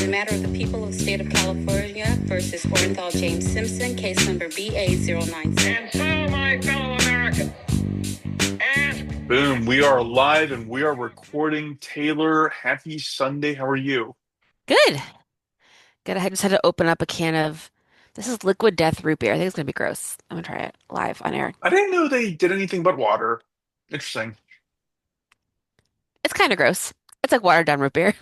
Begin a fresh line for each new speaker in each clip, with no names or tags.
In the matter of the people of the state of California versus Orenthal James Simpson, case number BA096.
And so, my fellow Americans, ask.
Boom, we are live and we are recording. Taylor, happy Sunday. How are you?
Good. Good. I just had to open up a can of this is liquid death root beer. I think it's gonna be gross. I'm gonna try it live on air.
I didn't know they did anything but water. Interesting.
It's kind of gross. It's like watered down root beer.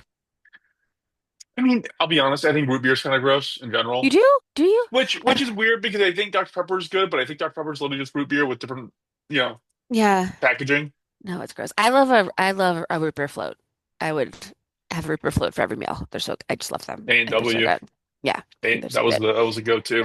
I mean, I'll be honest, I think root beer is kind of gross in
You
general.
do? Do you?
Which is weird because I think Dr. Pepper is good, but I think Dr. Pepper is literally just root beer with different, you know,
Yeah.
packaging.
No, it's gross. I love a root beer float. I would have a root beer float for every meal. I just love them. I think they're so
A&W.
good. Yeah, I think they're so good.
That was a go-to.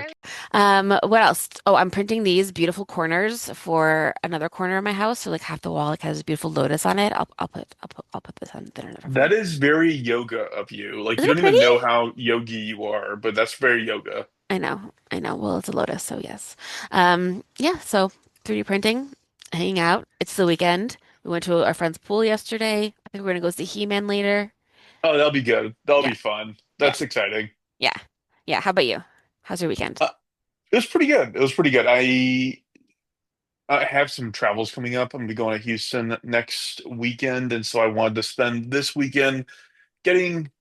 What else? Oh, I'm printing these beautiful corners for another corner of my house. So like half the wall like has a beautiful lotus on it. I'll put this on dinner for
That
fun.
is very yoga of you. Like you
Isn't it
don't even
pretty?
know how yogi you are, but that's very yoga.
I know, I know. Well, it's a lotus, so yes. Yeah, so 3D printing, hanging out. It's the weekend. We went to our friend's pool yesterday. I think we're gonna go see He-Man later.
Oh, that'll be good. That'll
Yeah,
be fun.
yeah,
That's exciting.
yeah, yeah. How about you? How's your weekend?
Uh, it was pretty good. It was pretty good. I have some travels coming up. I'm gonna be going to Houston next weekend, and so I wanted to spend this weekend getting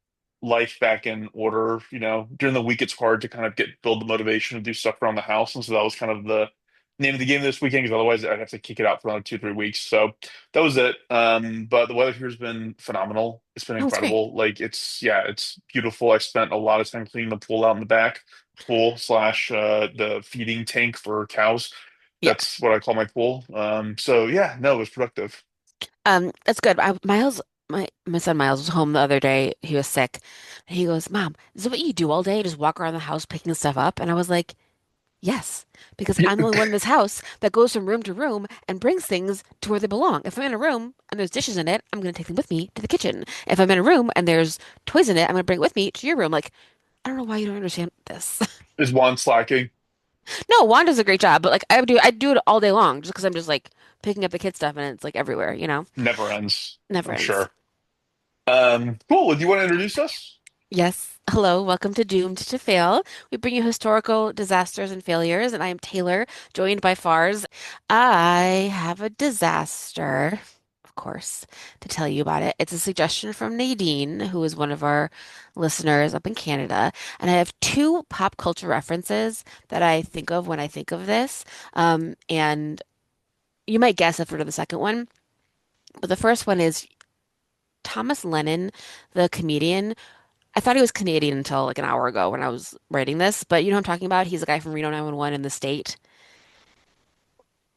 life back in order. You know, during the week it's hard to kind of build the motivation to do stuff around the house, and so that was kind of the name of the game this weekend. Because otherwise, I'd have to kick it out for another 2, 3 weeks. So that was it. But the weather here has been phenomenal. It's been
Oh, it's great.
incredible. Like it's beautiful. I spent a lot of time cleaning the pool out in the back, pool slash the feeding tank for cows.
Yeah.
That's what I call my pool. So yeah, no, it was productive.
That's good. My son Miles was home the other day. He was sick. And he goes, Mom, is it what you do all day? Just walk around the house picking stuff up? And I was like, yes, because I'm the only one in this house that goes from room to room and brings things to where they belong. If I'm in a room and there's dishes in it, I'm going to take them with me to the kitchen. If I'm in a room and there's toys in it, I'm going to bring it with me to your room. Like, I don't know why you don't understand this.
Is Juan slacking?
No, Juan does a great job, but like I do it all day long just because I'm just like picking up the kid stuff and it's like everywhere,
Never ends,
Never
I'm
ends.
sure. Cool. Well, do you want to introduce us?
Yes. Hello, welcome to Doomed to Fail. We bring you historical disasters and failures, and I am Taylor, joined by Fars. I have a disaster, of course, to tell you about it. It's a suggestion from Nadine, who is one of our listeners up in Canada, and I have two pop culture references that I think of when I think of this. And you might guess if we're the second one, but the first one is Thomas Lennon, the comedian. I thought he was Canadian until like an hour ago when I was writing this, but you know what I'm talking about? He's a guy from Reno 911 in the state.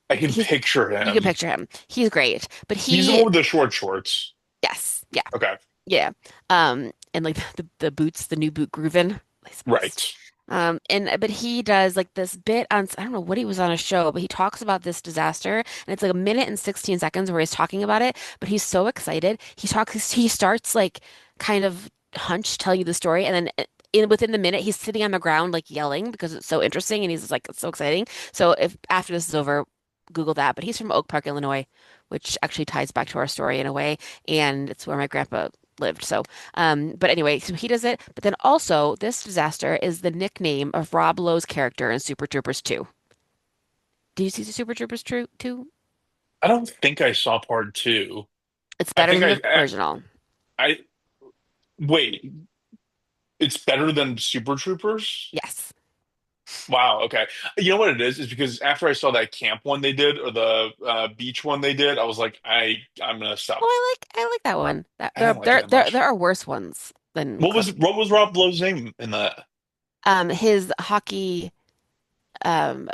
I can
He's
picture
You can
him.
picture him. He's great. But
He's the
he
one with the short shorts.
yes, yeah,
Okay.
yeah. And like the boots, the new boot grooving. He's the best.
Right.
And but he does like this bit on I don't know what he was on a show, but he talks about this disaster and it's like a minute and 16 seconds where he's talking about it, but he's so excited. He starts like kind of hunch telling you the story and then within the minute he's sitting on the ground like yelling because it's so interesting and he's just, like it's so exciting. So if after this is over, Google that. But he's from Oak Park, Illinois, which actually ties back to our story in a way, and it's where my grandpa lived. So but anyway, so he does it. But then also, this disaster is the nickname of Rob Lowe's character in Super Troopers 2. Did you see the Super Troopers 2?
I don't think I saw part two.
It's
I
better
think
than the original.
I wait. It's better than Super Troopers?
Yes.
Wow. Okay. You know what it is? Is because after I saw that camp one they did or the beach one they did, I was like, I'm gonna stop.
Oh, I like that one. That
I
there
didn't like it
there
that
there there
much.
are worse ones than Cliff.
What was Rob Lowe's name in that?
His hockey um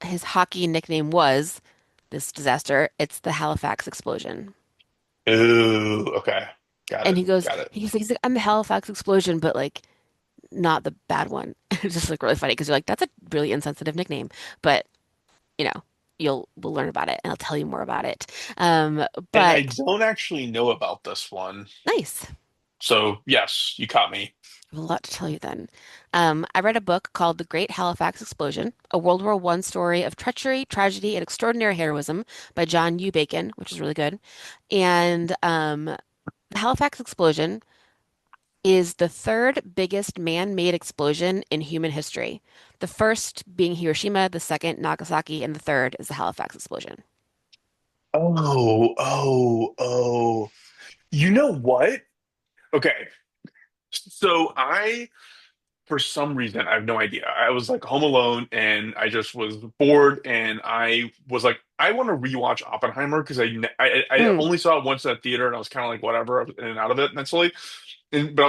his hockey nickname was this disaster. It's the Halifax explosion.
Ooh, okay. Got
And
it.
he goes,
Got it.
he's like, I'm the Halifax explosion, but like not the bad one. It's just like really funny because you're like, that's a really insensitive nickname. But you know, we'll learn about it and I'll tell you more about it.
And I
But
don't actually know about this one.
nice.
So yes, you caught me.
I have a lot to tell you then. I read a book called The Great Halifax Explosion, a World War I story of treachery, tragedy, and extraordinary heroism by John U. Bacon, which is really good. And the Halifax explosion is the third biggest man-made explosion in human history. The first being Hiroshima, the second Nagasaki, and the third is the Halifax explosion.
Oh. You know what? Okay. So for some reason, I have no idea. I was like home alone and I just was bored and I was like, I want to rewatch Oppenheimer because I
Mm,
only saw it once at theater and I was kind of like, whatever, I was in and out of it mentally. But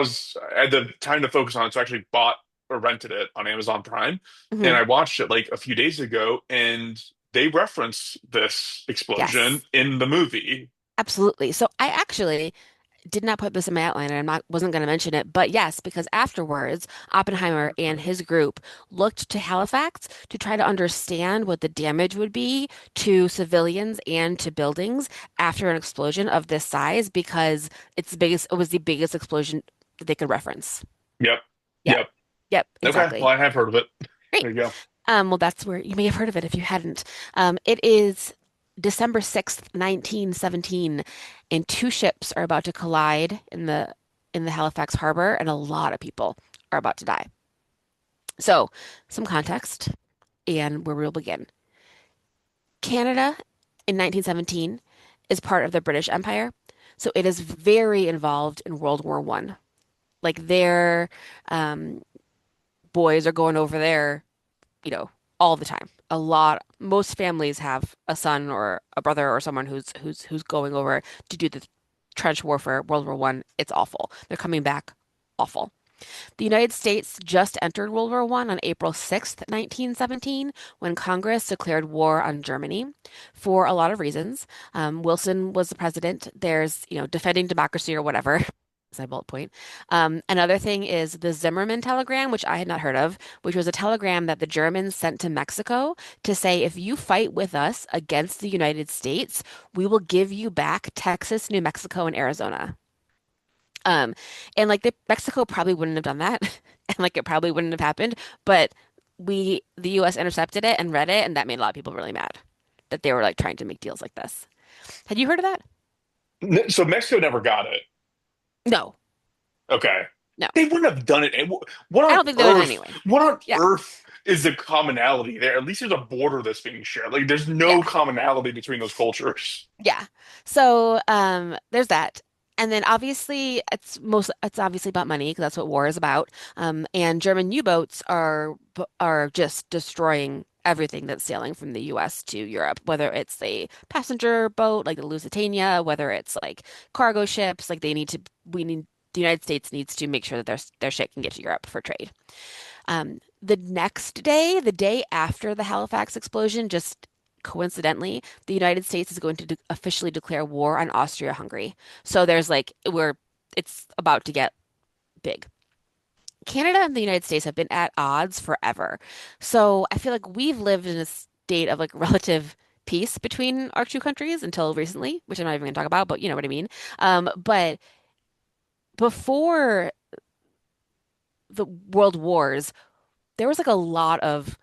I had the time to focus on it, so I actually bought or rented it on Amazon Prime, and
hmm.
I watched it like a few days ago, and they reference this explosion
Yes,
in the movie.
absolutely. So I actually did not put this in my outline and wasn't going to mention it, but yes, because afterwards, Oppenheimer and his group looked to Halifax to try to understand what the damage would be to civilians and to buildings after an explosion of this size because it was the biggest explosion that they could reference.
Yep,
Yep.
yep.
Yep,
Okay, well,
exactly.
I have heard of it.
Great.
There you go.
Well, that's where you may have heard of it if you hadn't. It is December 6th, 1917, and two ships are about to collide in the Halifax harbor, and a lot of people are about to die. So, some context and where we'll begin. Canada in 1917 is part of the British Empire, so it is very involved in World War One. Like their um, boys are going over there all the time. Most families have a son or a brother or someone who's going over to do the trench warfare, World War One. It's awful. They're coming back awful. The United States just entered World War One on April 6th, 1917, when Congress declared war on Germany for a lot of reasons. Wilson was the president. There's, defending democracy or whatever. Is my bullet point. Another thing is the Zimmerman telegram, which I had not heard of, which was a telegram that the Germans sent to Mexico to say, if you fight with us against the United States, we will give you back Texas, New Mexico, and Arizona. Um, and like Mexico probably wouldn't have done that, and like it probably wouldn't have happened, but the U.S. intercepted it and read it, and that made a lot of people really mad that they were like trying to make deals like this. Had you heard of that?
So Mexico never got it.
No,
Okay.
no.
They wouldn't have done it. What
I
on
don't think they would
earth?
anyway.
What on
Yeah,
earth is the commonality there? At least there's a border that's being shared. Like there's
yeah,
no commonality between those cultures.
yeah. So there's that. And then obviously it's obviously about money because that's what war is about. And German U-boats are just destroying everything that's sailing from the US to Europe, whether it's a passenger boat like the Lusitania, whether it's like cargo ships, like we need the United States needs to make sure that their shit can get to Europe for trade. The next day, the day after the Halifax explosion, just coincidentally, the United States is going to officially declare war on Austria-Hungary. So it's about to get big. Canada and the United States have been at odds forever. So I feel like we've lived in a state of like relative peace between our two countries until recently, which I'm not even going to talk about, but you know what I mean. But before the world wars, there was like a lot of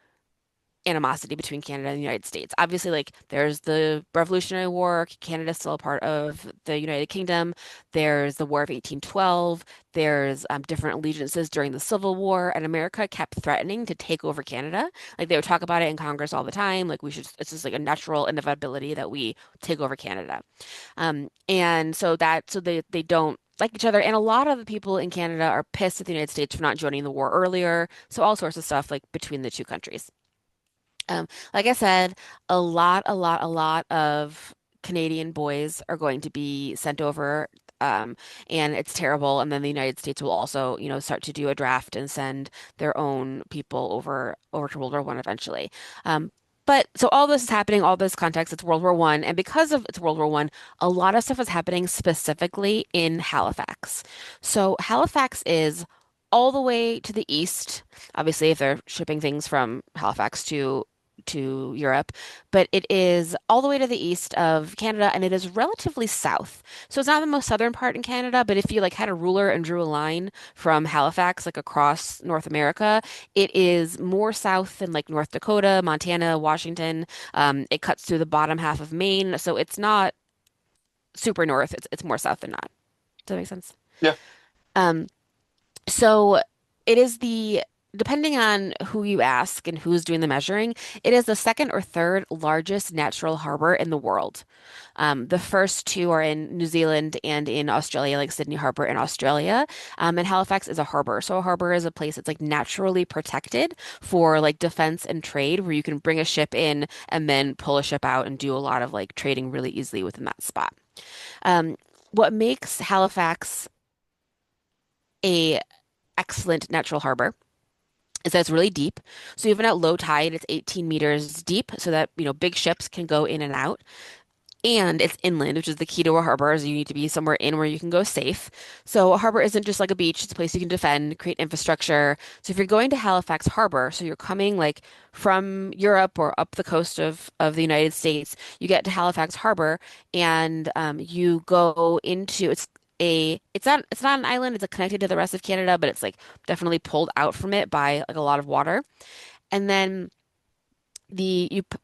animosity between Canada and the United States. Obviously, like there's the Revolutionary War. Canada's still a part of the United Kingdom. There's the War of 1812. There's different allegiances during the Civil War, and America kept threatening to take over Canada. Like they would talk about it in Congress all the time. Like we should, it's just like a natural inevitability that we take over Canada. And so they don't like each other. And a lot of the people in Canada are pissed at the United States for not joining the war earlier. So all sorts of stuff like between the two countries. Like I said, a lot of Canadian boys are going to be sent over, and it's terrible. And then the United States will also, start to do a draft and send their own people over to World War One eventually. But so all this is happening, all this context, it's World War One, and because of it's World War One, a lot of stuff is happening specifically in Halifax. So Halifax is all the way to the east. Obviously, if they're shipping things from Halifax to Europe, but it is all the way to the east of Canada and it is relatively south. So it's not the most southern part in Canada, but if you like had a ruler and drew a line from Halifax like across North America, it is more south than like North Dakota, Montana, Washington. It cuts through the bottom half of Maine, so it's not super north. It's more south than not. Does that make sense?
Yeah.
Um, So it is depending on who you ask and who's doing the measuring, it is the second or third largest natural harbor in the world. The first two are in New Zealand and in Australia, like Sydney Harbor in Australia. And Halifax is a harbor. So a harbor is a place that's like naturally protected for like defense and trade, where you can bring a ship in and then pull a ship out and do a lot of like trading really easily within that spot. Um, what makes Halifax a excellent natural harbor is that it's really deep. So even at low tide, it's 18 meters deep so that, big ships can go in and out. And it's inland, which is the key to a harbor, is you need to be somewhere in where you can go safe. So a harbor isn't just like a beach, it's a place you can defend, create infrastructure. So if you're going to Halifax Harbor, so you're coming like from Europe or up the coast of the United States, you get to Halifax Harbor and you go into it's not an island, it's like connected to the rest of Canada, but it's like definitely pulled out from it by like a lot of water. And then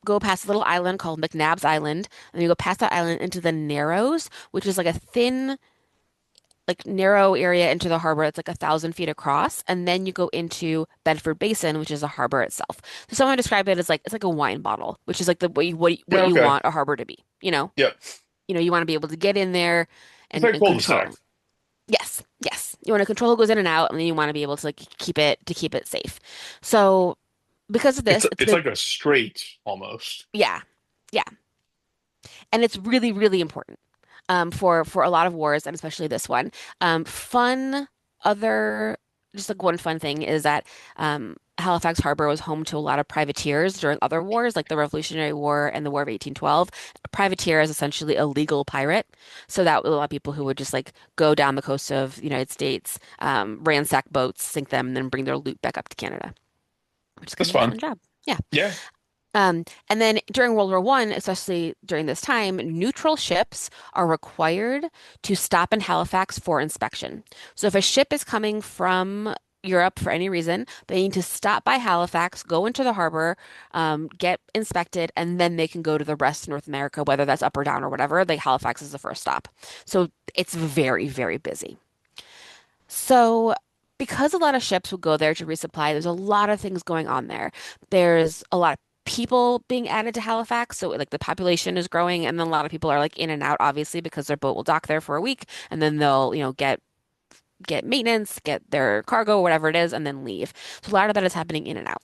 go past a little island called McNabb's Island, and you go past that island into the Narrows, which is like a thin, like narrow area into the harbor. It's like 1,000 feet across, and then you go into Bedford Basin, which is a harbor itself. So someone described it as like it's like a wine bottle, which is like the what
Yeah,
you
okay.
want a harbor to be.
Yep.
You want to be able to get in there
It's
and
like
and
cul-de-sac.
control. Yes, yes. You want to control who goes in and out, and then you want to be able to like keep it safe. So because of
It's
this, it's
it's
been
like a straight almost.
yeah. Yeah. And it's really, really important for a lot of wars, and especially this one. Fun other just like one fun thing is that Halifax Harbor was home to a lot of privateers during other wars, like the Revolutionary War and the War of 1812. A privateer is essentially a legal pirate, so that was a lot of people who would just like go down the coast of the United States, ransack boats, sink them, and then bring their loot back up to Canada, which is kind
That's
of a
fun.
fun job. Yeah.
Yeah.
And then during World War One, especially during this time, neutral ships are required to stop in Halifax for inspection. So if a ship is coming from Europe for any reason, they need to stop by Halifax, go into the harbor, get inspected, and then they can go to the rest of North America, whether that's up or down or whatever. Like Halifax is the first stop. So it's very, very busy. So because a lot of ships will go there to resupply, there's a lot of things going on there. There's a lot of people being added to Halifax, so like the population is growing, and then a lot of people are like in and out, obviously, because their boat will dock there for a week, and then they'll, get maintenance, get their cargo, whatever it is, and then leave. So a lot of that is happening in and out.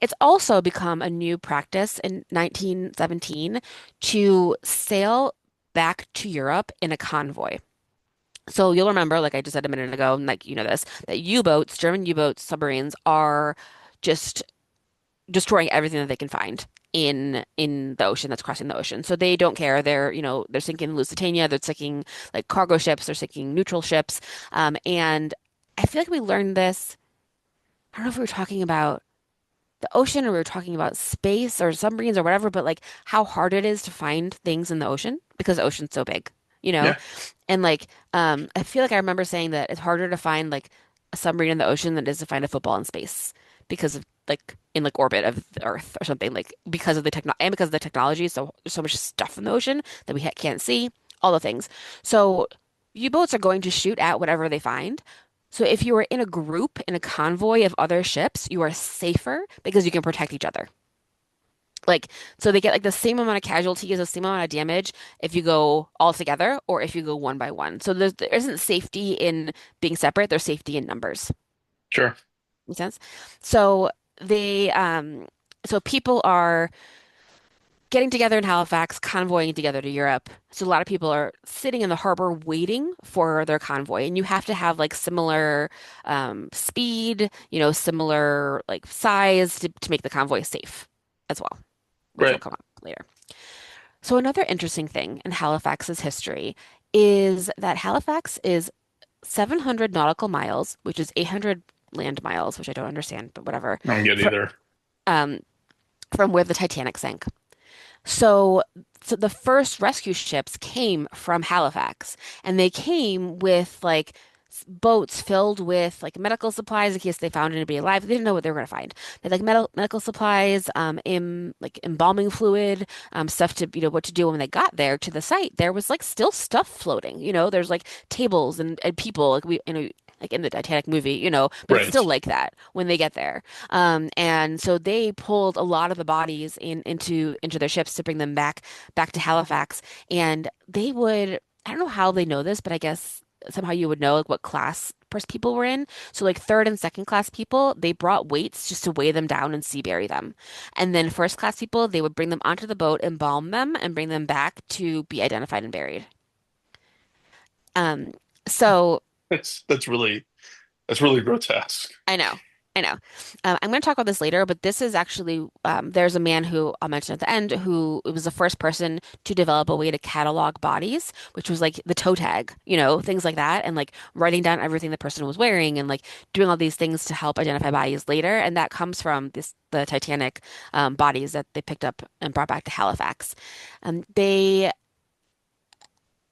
It's also become a new practice in 1917 to sail back to Europe in a convoy. So you'll remember, like I just said a minute ago, and like you know this, that U-boats, German U-boats, submarines are just destroying everything that they can find in the ocean that's crossing the ocean. So they don't care. They're sinking Lusitania, they're sinking like cargo ships, they're sinking neutral ships. And I feel like we learned this. I don't know if we were talking about the ocean or we were talking about space or submarines or whatever, but like how hard it is to find things in the ocean because the ocean's so big, you know?
Yeah.
And like, I feel like I remember saying that it's harder to find like a submarine in the ocean than it is to find a football in space because of like in like orbit of the Earth or something like because of the technology. So there's so much stuff in the ocean that we can't see, all the things. So U-boats are going to shoot at whatever they find. So if you are in a group in a convoy of other ships, you are safer because you can protect each other. Like, so they get like the same amount of casualties, the same amount of damage if you go all together or if you go one by one. So there isn't safety in being separate, there's safety in numbers.
Sure.
Make sense? So so people are getting together in Halifax, convoying together to Europe. So a lot of people are sitting in the harbor waiting for their convoy, and you have to have like similar speed, similar like size to make the convoy safe as well, which will
Right.
come up later. So another interesting thing in Halifax's history is that Halifax is 700 nautical miles, which is 800 land miles, which I don't understand, but whatever,
I don't get
fr
either.
um, from where the Titanic sank. So, so the first rescue ships came from Halifax, and they came with like boats filled with like medical supplies in case they found anybody alive. They didn't know what they were going to find. They had like medical supplies, like embalming fluid, stuff to what to do when they got there to the site. There was like still stuff floating. There's like tables and people like like in the Titanic movie, but it's still
Right.
like that when they get there. And so they pulled a lot of the bodies into their ships to bring them back to Halifax. And they would, I don't know how they know this, but I guess somehow you would know like what class first people were in. So like third and second class people, they brought weights just to weigh them down and sea bury them. And then first class people, they would bring them onto the boat, embalm them, and bring them back to be identified and buried. Um, so
That's really grotesque.
I know. I know. I'm going to talk about this later, but this is actually, there's a man who I'll mention at the end who was the first person to develop a way to catalog bodies, which was like the toe tag, things like that, and like writing down everything the person was wearing and like doing all these things to help identify bodies later. And that comes from the Titanic bodies that they picked up and brought back to Halifax. They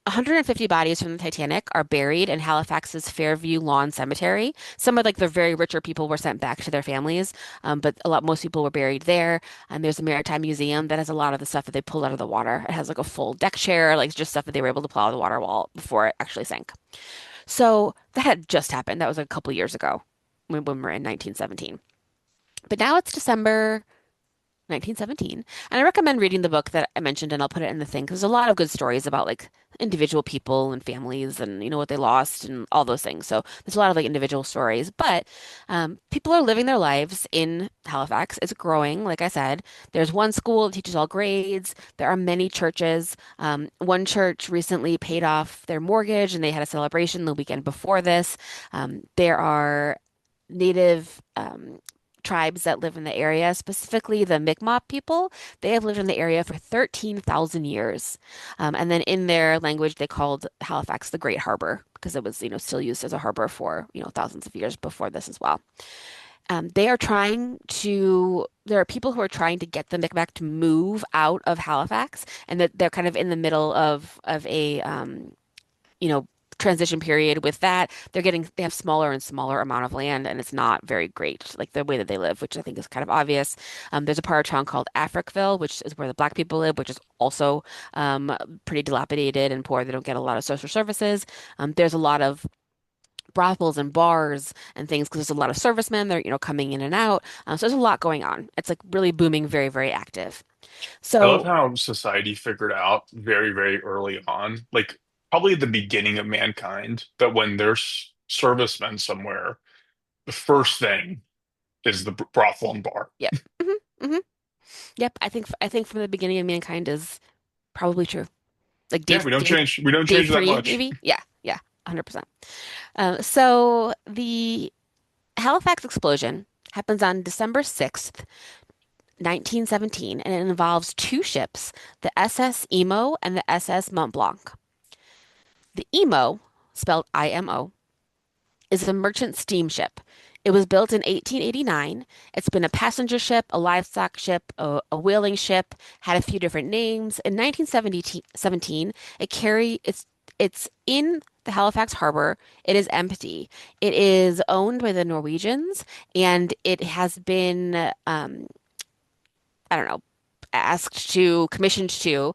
150 bodies from the Titanic are buried in Halifax's Fairview Lawn Cemetery. Some of like the very richer people were sent back to their families, but most people were buried there. And there's a maritime museum that has a lot of the stuff that they pulled out of the water. It has like a full deck chair, like just stuff that they were able to pull out of the water wall before it actually sank. So that had just happened. That was a couple years ago when we were in 1917. But now it's December 1917. And I recommend reading the book that I mentioned, and I'll put it in the thing because there's a lot of good stories about like individual people and families and what they lost and all those things. So there's a lot of like individual stories, but people are living their lives in Halifax. It's growing, like I said. There's one school that teaches all grades. There are many churches. One church recently paid off their mortgage, and they had a celebration the weekend before this. There are native tribes that live in the area, specifically the Mi'kmaq people. They have lived in the area for 13,000 years. And then in their language, they called Halifax the Great Harbor because it was, still used as a harbor for, thousands of years before this as well. There are people who are trying to get the Mi'kmaq to move out of Halifax, and that they're kind of in the middle of a you know, transition period with that. They have smaller and smaller amount of land, and it's not very great, like the way that they live, which I think is kind of obvious. There's a part of town called Africville, which is where the black people live, which is also pretty dilapidated and poor. They don't get a lot of social services. There's a lot of brothels and bars and things because there's a lot of servicemen. They're, coming in and out. So there's a lot going on. It's like really booming, very, very active.
I love
So
how society figured out very, very early on, like probably at the beginning of mankind, that when there's servicemen somewhere, the first thing is the brothel and bar.
yeah. hmm hmm Yep. I think from the beginning of mankind is probably true. Like
Yeah, we don't
day
change that
three,
much.
maybe? Yeah, yeah, 100%. So the Halifax explosion happens on December 6th, 1917, and it involves two ships, the SS Emo and the SS Mont-Blanc. The Emo, spelled IMO, is a merchant steamship. It was built in 1889. It's been a passenger ship, a livestock ship, a whaling ship, had a few different names. In 1917, it's in the Halifax harbor. It is empty. It is owned by the Norwegians, and it has been, I don't know, commissioned to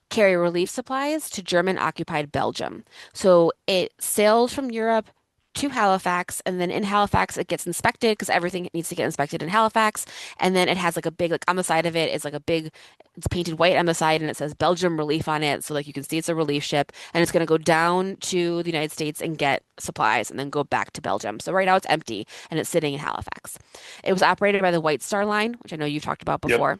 carry relief supplies to German-occupied Belgium. So it sails from Europe to Halifax, and then in Halifax it gets inspected because everything needs to get inspected in Halifax. And then it has like a big, like on the side of it is like a big, it's painted white on the side and it says Belgium Relief on it. So like you can see it's a relief ship, and it's going to go down to the United States and get supplies and then go back to Belgium. So right now it's empty and it's sitting in Halifax. It was operated by the White Star Line, which I know you've talked about
Yep.
before.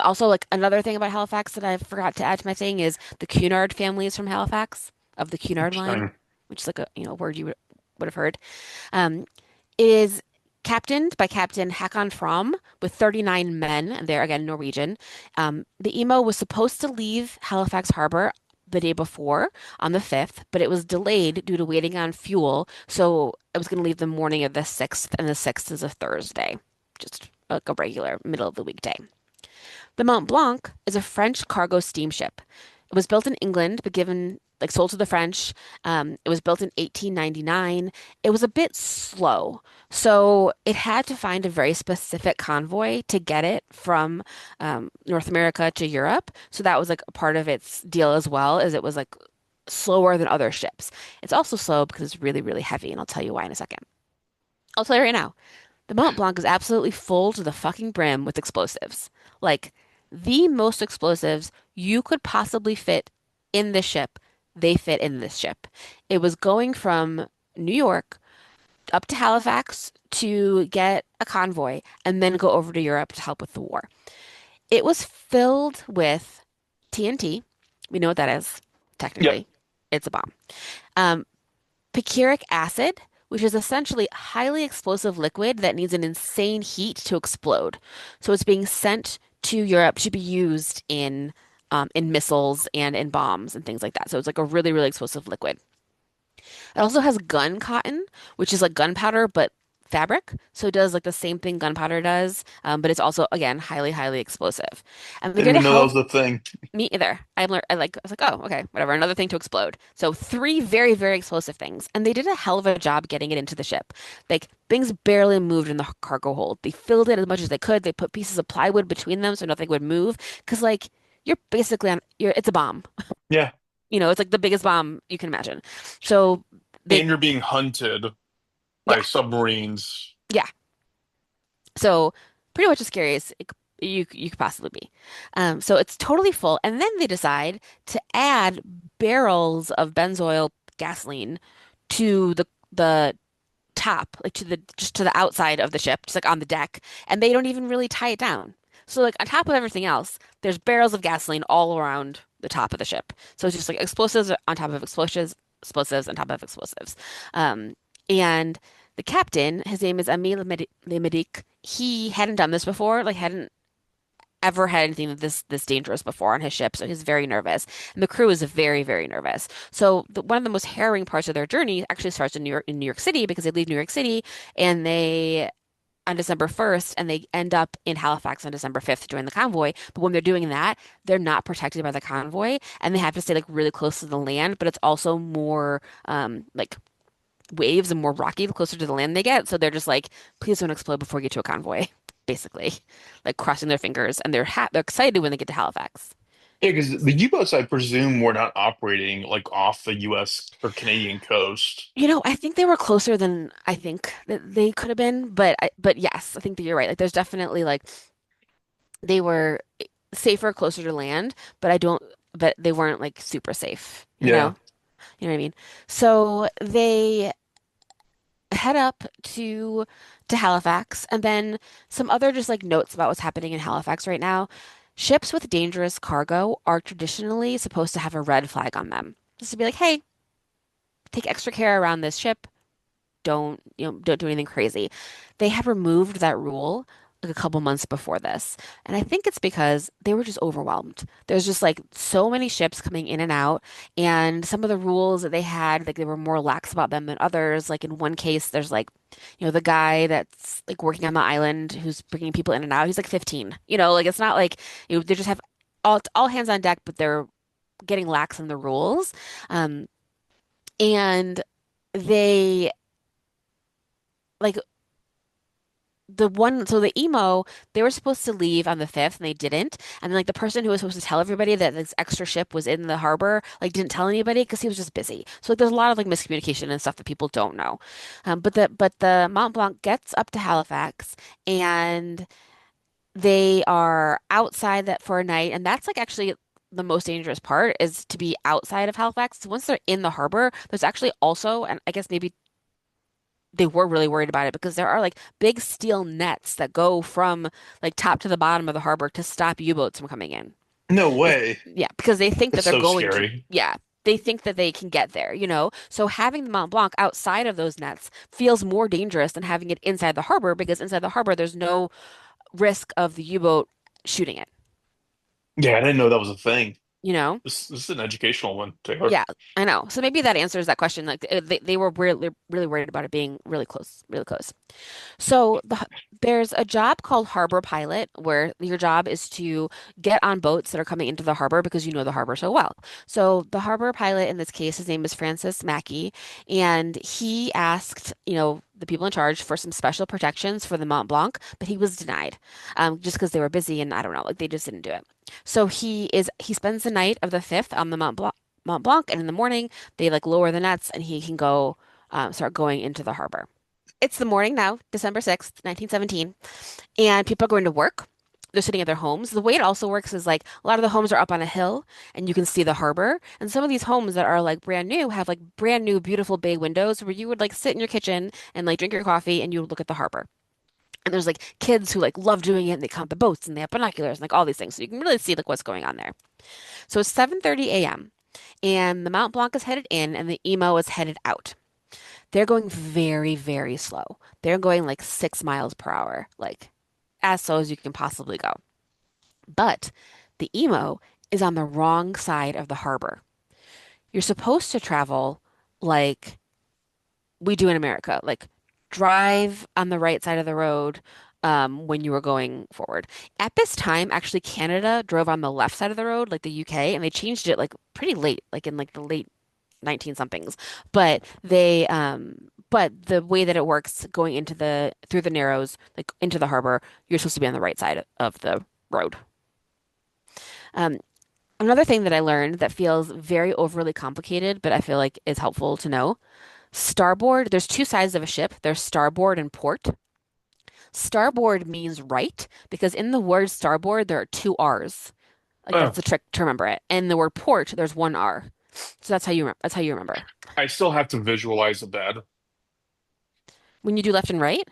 Also, like another thing about Halifax that I forgot to add to my thing is the Cunard family is from Halifax of the Cunard line,
Interesting.
which is like a word you would have heard. Um, it is captained by Captain Hakon Fromm with 39 men, and they're again Norwegian. The Emo was supposed to leave Halifax Harbor the day before on the 5th, but it was delayed due to waiting on fuel. So it was going to leave the morning of the 6th, and the 6th is a Thursday, just like a regular middle of the weekday. The Mont Blanc is a French cargo steamship. It was built in England, but sold to the French. It was built in 1899. It was a bit slow, so it had to find a very specific convoy to get it from North America to Europe. So that was like a part of its deal as well, as it was like slower than other ships. It's also slow because it's really, really heavy, and I'll tell you why in a second. I'll tell you right now. The Mont Blanc is absolutely full to the fucking brim with explosives. Like the most explosives you could possibly fit in this ship, they fit in this ship. It was going from New York up to Halifax to get a convoy and then go over to Europe to help with the war. It was filled with TNT. We know what that is,
Yep.
technically. It's a bomb. Um, Picric acid, which is essentially highly explosive liquid that needs an insane heat to explode. So it's being sent to Europe to be used in missiles and in bombs and things like that. So it's like a really, really explosive liquid. It also has gun cotton, which is like gunpowder, but fabric. So it does like the same thing gunpowder does, but it's also, again, highly, highly explosive. And they
Didn't
did a
even know that
hell
was the thing.
me either. I was like, oh, okay, whatever. Another thing to explode. So three very, very explosive things. And they did a hell of a job getting it into the ship. Like things barely moved in the cargo hold. They filled it as much as they could. They put pieces of plywood between them so nothing would move. Because like you're basically it's a bomb.
Yeah.
It's like the biggest bomb you can imagine. So they,
And you're being hunted
yeah,
by submarines.
yeah. So pretty much as scary as you could possibly be. So it's totally full, and then they decide to add barrels of benzoyl gasoline to the top, like to the just to the outside of the ship, just like on the deck, and they don't even really tie it down. So like on top of everything else, there's barrels of gasoline all around the top of the ship. So it's just like explosives on top of explosives, explosives on top of explosives. Um, and the captain, his name is Emile Lemedic. He hadn't done this before, like hadn't ever had anything this dangerous before on his ship, so he's very nervous, and the crew is very, very nervous. So one of the most harrowing parts of their journey actually starts in New York City because they leave New York City and they on December 1st and they end up in Halifax on December 5th to join the convoy. But when they're doing that, they're not protected by the convoy and they have to stay like really close to the land, but it's also more like waves and more rocky the closer to the land they get. So they're just like, please don't explode before you get to a convoy, basically, like crossing their fingers. And they're excited when they get to Halifax.
Yeah, because the U-boats, I presume, were not operating like off the U.S. or Canadian coast.
I think they were closer than I think that they could have been, but yes, I think that you're right. Like, there's definitely like they were safer closer to land, but they weren't like super safe.
Yeah.
You know what I mean? So they head up to Halifax, and then some other just like notes about what's happening in Halifax right now. Ships with dangerous cargo are traditionally supposed to have a red flag on them. Just to be like, hey, take extra care around this ship. Don't do anything crazy. They had removed that rule like a couple months before this. And I think it's because they were just overwhelmed. There's just like so many ships coming in and out, and some of the rules that they had, like they were more lax about them than others. Like in one case, there's like, the guy that's like working on the island who's bringing people in and out, he's like 15. Like it's not like, they just have all hands on deck, but they're getting lax in the rules. And they like the emo, they were supposed to leave on the 5th and they didn't. And then like the person who was supposed to tell everybody that this extra ship was in the harbor, like didn't tell anybody because he was just busy. So like there's a lot of like miscommunication and stuff that people don't know. But the Mont Blanc gets up to Halifax and they are outside that for a night, and that's like actually the most dangerous part is to be outside of Halifax. So once they're in the harbor, there's actually also, and I guess maybe they were really worried about it because there are like big steel nets that go from like top to the bottom of the harbor to stop U-boats from coming in.
No
Like,
way.
yeah, because they think that
That's
they're
so
going to,
scary.
yeah, they think that they can get there. So having the Mont Blanc outside of those nets feels more dangerous than having it inside the harbor because inside the harbor there's no risk of the U-boat shooting it,
Yeah, I didn't know that was a thing.
you know?
This is an educational one, Taylor.
Yeah, I know. So maybe that answers that question. Like they were really, really worried about it being really close, really close. So there's a job called harbor pilot where your job is to get on boats that are coming into the harbor because you know the harbor so well. So the harbor pilot in this case, his name is Francis Mackey, and he asked, the people in charge for some special protections for the Mont Blanc, but he was denied, just because they were busy and I don't know, like they just didn't do it. So he spends the night of the 5th on the Mont Blanc, and in the morning they like lower the nets, and he can go start going into the harbor. It's the morning now, December 6th, 1917, and people are going to work. They're sitting at their homes. The way it also works is like a lot of the homes are up on a hill and you can see the harbor. And some of these homes that are like brand new have like brand new, beautiful bay windows where you would like sit in your kitchen and like drink your coffee and you would look at the harbor. And there's like kids who like love doing it and they count the boats and they have binoculars and like all these things. So you can really see like what's going on there. So it's 7:30 a.m. and the Mont Blanc is headed in and the Emo is headed out. They're going very, very slow. They're going like 6 miles per hour, like as slow as you can possibly go. But the Emo is on the wrong side of the harbor. You're supposed to travel like we do in America, like drive on the right side of the road when you were going forward. At this time, actually, Canada drove on the left side of the road, like the UK, and they changed it like pretty late, like in like the late 19 somethings. But the way that it works going into the through the Narrows, like into the harbor, you're supposed to be on the right side of the road. Um, Another thing that I learned that feels very overly complicated, but I feel like is helpful to know. Starboard, there's two sides of a ship. There's starboard and port. Starboard means right because in the word starboard there are two R's. Like that's
Oh,
the trick to remember it. And the word port, there's one R. So that's how you remember.
I still have to visualize the bed.
When you do left and right?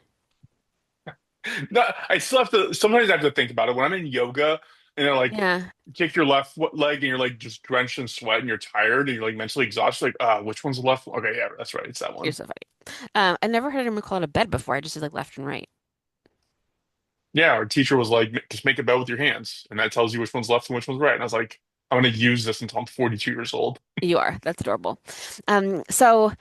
No, I still have to. Sometimes I have to think about it when I'm in yoga, and they're like,
Yeah,
kick your left leg, and you're like just drenched in sweat, and you're tired, and you're like mentally exhausted. Like, which one's the left one? Okay, yeah, that's right. It's that
you're
one.
so funny. I never heard anyone call it a bed before. I just did like left and right.
Yeah, our teacher was like, just make a bed with your hands, and that tells you which one's left and which one's right. And I was like, I'm gonna use this until I'm 42 years old.
You are. That's adorable. So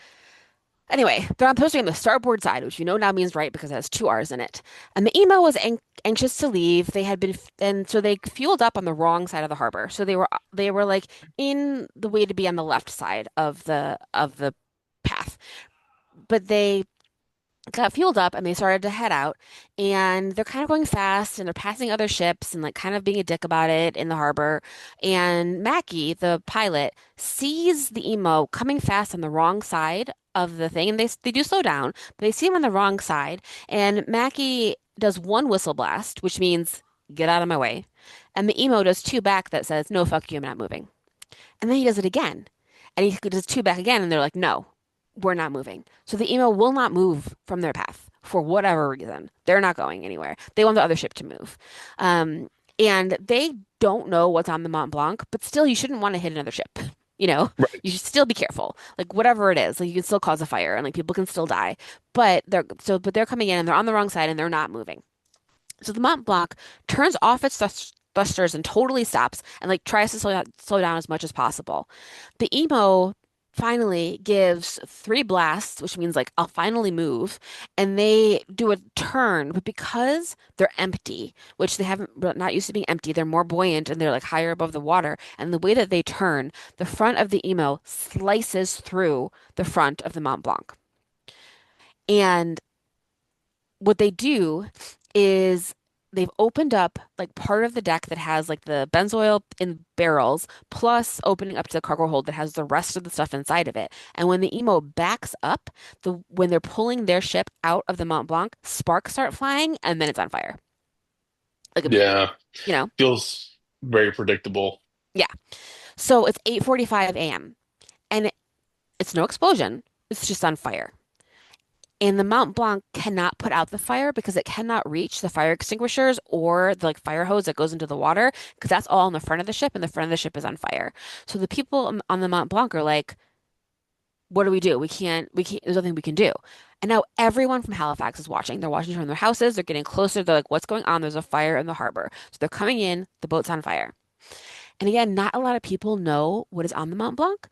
anyway, they're supposed to be on the starboard side, which you know now means right because it has two R's in it. And the emo was anxious to leave. They had been, and so they fueled up on the wrong side of the harbor. So they were like in the way to be on the left side of the path. But they got fueled up and they started to head out and they're kind of going fast and they're passing other ships and like kind of being a dick about it in the harbor. And Mackie, the pilot, sees the emo coming fast on the wrong side of the thing and they do slow down, but they see him on the wrong side and Mackie does one whistle blast, which means get out of my way. And the emo does two back that says, no, fuck you, I'm not moving. And then he does it again. And he does two back again, and they're like, no, we're not moving. So the emo will not move from their path for whatever reason. They're not going anywhere. They want the other ship to move. And they don't know what's on the Mont Blanc, but still, you shouldn't want to hit another ship. You know, you
Right.
should still be careful. Like whatever it is, like you can still cause a fire and like people can still die. But they're coming in and they're on the wrong side and they're not moving. So the Mont Blanc turns off its thrusters and totally stops and like tries to slow down as much as possible. The emo finally gives three blasts, which means like I'll finally move, and they do a turn, but because they're empty, which they haven't not used to being empty, they're more buoyant and they're like higher above the water. And the way that they turn, the front of the emo slices through the front of the Mont Blanc. And what they do is they've opened up like part of the deck that has like the benzoyl in barrels, plus opening up to the cargo hold that has the rest of the stuff inside of it. And when the emo backs up, when they're pulling their ship out of the Mont Blanc, sparks start flying and then it's on fire. Like immediately,
Yeah,
you know?
feels very predictable.
Yeah. So it's 8:45 a.m. and it's no explosion. It's just on fire. And the Mont Blanc cannot put out the fire because it cannot reach the fire extinguishers or the like fire hose that goes into the water because that's all on the front of the ship and the front of the ship is on fire. So the people on the Mont Blanc are like, what do? There's nothing we can do. And now everyone from Halifax is watching. They're watching from their houses. They're getting closer. They're like, what's going on? There's a fire in the harbor. So they're coming in. The boat's on fire. And again, not a lot of people know what is on the Mont Blanc,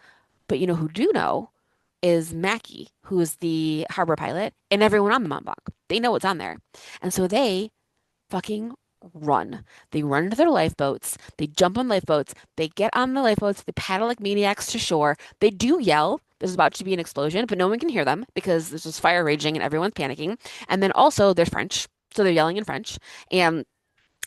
but you know who do know is Mackie, who is the harbor pilot, and everyone on the Mont Blanc. They know what's on there. And so they fucking run. They run into their lifeboats. They jump on lifeboats. They get on the lifeboats. They paddle like maniacs to shore. They do yell. There's about to be an explosion, but no one can hear them because there's just fire raging and everyone's panicking. And then also there's French, so they're yelling in French. And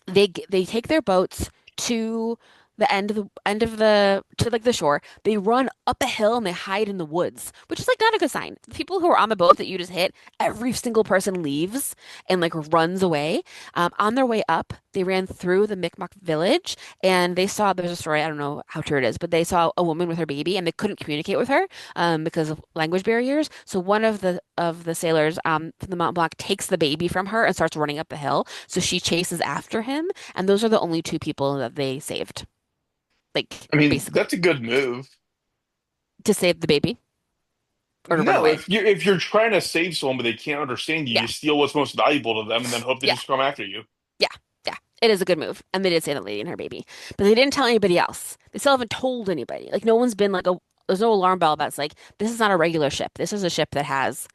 they take their boats to the end of the to like the shore. They run up a hill and they hide in the woods, which is like not a good sign. The people who are on the boat that you just hit, every single person leaves and like runs away. On their way up, they ran through the Mi'kmaq village and they saw there's a story, I don't know how true it is, but they saw a woman with her baby and they couldn't communicate with her because of language barriers. So one of the sailors from the Mont Blanc takes the baby from her and starts running up the hill. So she chases after him, and those are the only two people that they saved. Like
I mean,
basically
that's a good move.
to save the baby or to run
No,
away.
if you're trying to save someone but they can't understand you,
Yeah.
you steal what's most valuable to them and then hope they
Yeah.
just come after you.
Yeah. Yeah. It is a good move. And they did save that lady and her baby. But they didn't tell anybody else. They still haven't told anybody. Like no one's been like a there's no alarm bell that's like, this is not a regular ship. This is a ship that has,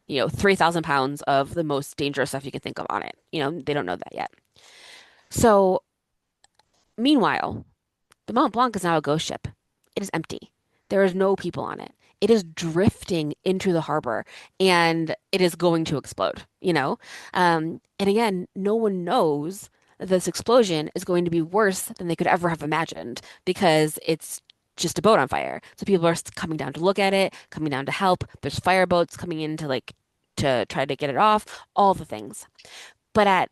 3,000 pounds of the most dangerous stuff you can think of on it. They don't know that yet. So meanwhile, the Mont Blanc is now a ghost ship. It is empty. There is no people on it. It is drifting into the harbor and it is going to explode, you know? And again, no one knows that this explosion is going to be worse than they could ever have imagined because it's just a boat on fire. So people are coming down to look at it, coming down to help. There's fireboats coming in to try to get it off, all the things. But at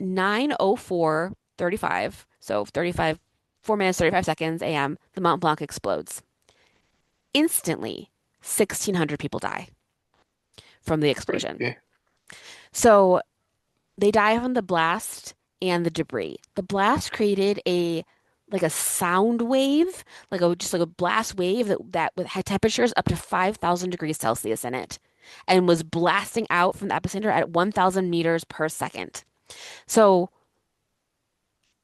9:04:35, so 35 4 minutes 35 seconds a.m., the Mont Blanc explodes. Instantly, 1,600 people die from the explosion.
Yeah.
So they die from the blast and the debris. The blast created a sound wave, just like a blast wave had temperatures up to 5,000 degrees Celsius in it and was blasting out from the epicenter at 1,000 meters per second. So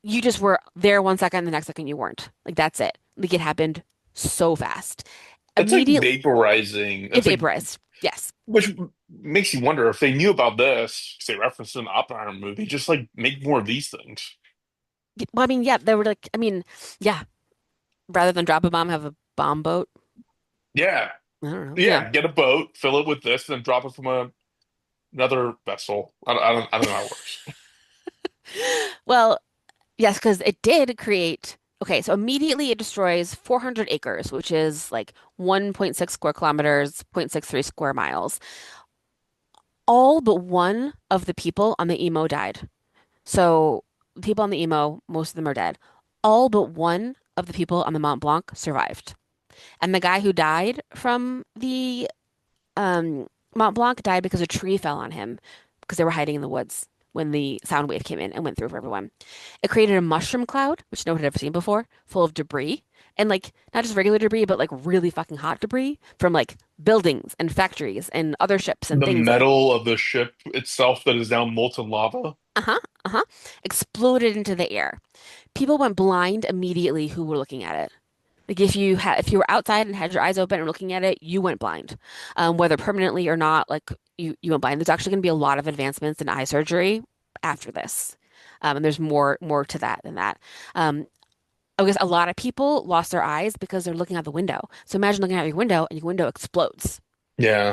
you just were there 1 second, the next second you weren't. Like that's it. Like it happened so fast.
That's like
Immediately,
vaporizing.
it
That's like,
vaporized. Yes.
which makes you wonder if they knew about this, 'cause they referenced an Oppenheimer movie, just like make more of these things.
Well, I mean, yeah, they were like, I mean, yeah, rather than drop a bomb, have a bomb boat.
Yeah.
I don't know. Yeah.
Yeah. Get a boat, fill it with this, then drop it from another vessel. I don't know how it works.
Well, yes, because it did create. Okay, so immediately it destroys 400 acres, which is like 1.6 square kilometers, 0.63 square miles. All but one of the people on the emo died. So people on the emo, most of them are dead. All but one of the people on the Mont Blanc survived. And the guy who died from the Mont Blanc died because a tree fell on him because they were hiding in the woods when the sound wave came in and went through for everyone. It created a mushroom cloud, which no one had ever seen before, full of debris. And like not just regular debris, but like really fucking hot debris from like buildings and factories and other ships and
The
things that
metal of the ship itself that is now molten lava.
uh-huh, uh-huh, exploded into the air. People went blind immediately who were looking at it. Like if you were outside and had your eyes open and looking at it, you went blind, whether permanently or not. Like you went blind. There's actually going to be a lot of advancements in eye surgery after this, and there's more to that than that. Um, I guess a lot of people lost their eyes because they're looking out the window. So imagine looking out your window and your window explodes,
Yeah.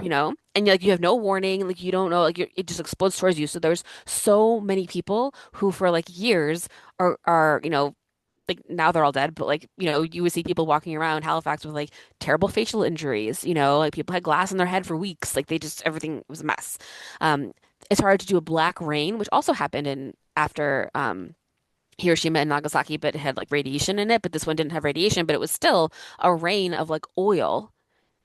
and like you have no warning, like you don't know, like it just explodes towards you. So there's so many people who for like years are like now they're all dead, but like, you would see people walking around Halifax with like terrible facial injuries, like people had glass in their head for weeks. Like everything was a mess. Um, it's hard to do a black rain, which also happened in after Hiroshima and Nagasaki, but it had like radiation in it. But this one didn't have radiation, but it was still a rain of like oil,